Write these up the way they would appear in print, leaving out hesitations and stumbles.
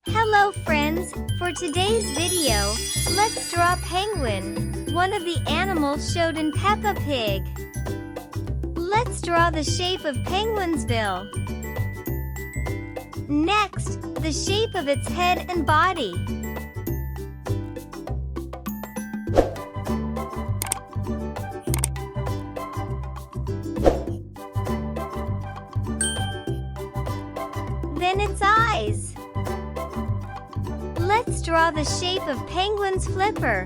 Hello friends, for today's video, let's draw Penguin, one of the animals showed in Peppa Pig. Let's draw the shape of Penguin's bill. Next, the shape of its head and body. Then its eyes. Let's draw the shape of Penguin's flipper.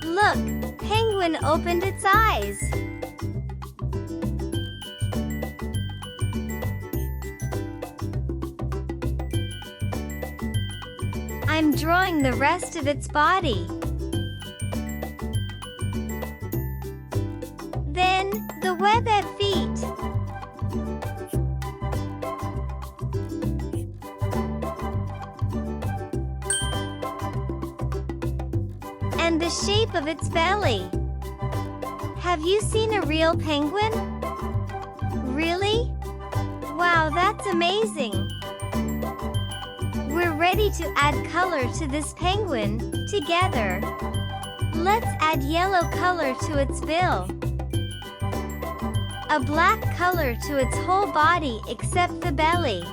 Look, Penguin opened its eyes. I'm drawing the rest of its body. Then, the webbed feet. And the shape of its belly. Have you seen a real penguin? Really? Wow, that's amazing! We're ready to add color to this penguin, together. Let's add yellow color to its bill. A black color to its whole body except the belly.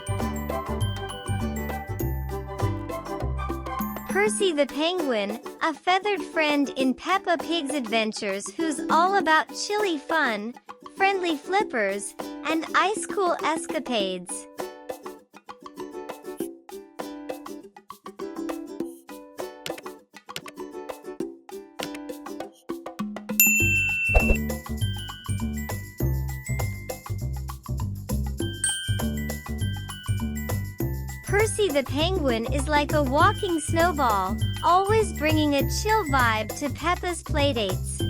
Percy the Penguin, a feathered friend in Peppa Pig's adventures who's all about chilly fun, friendly flippers, and ice-cool escapades. Percy the Penguin is like a walking snowball, always bringing a chill vibe to Peppa's playdates.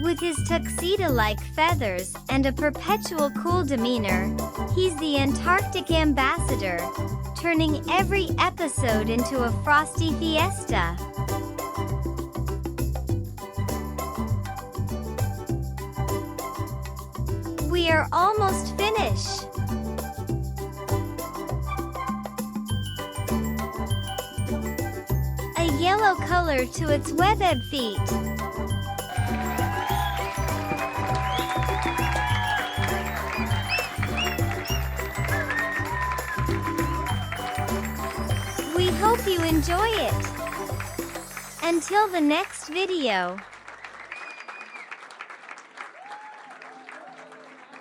With his tuxedo-like feathers and a perpetual cool demeanor, he's the Antarctic ambassador, turning every episode into a frosty fiesta. We are almost finished. A yellow color to its webbed feet. We hope you enjoy it. Until the next video.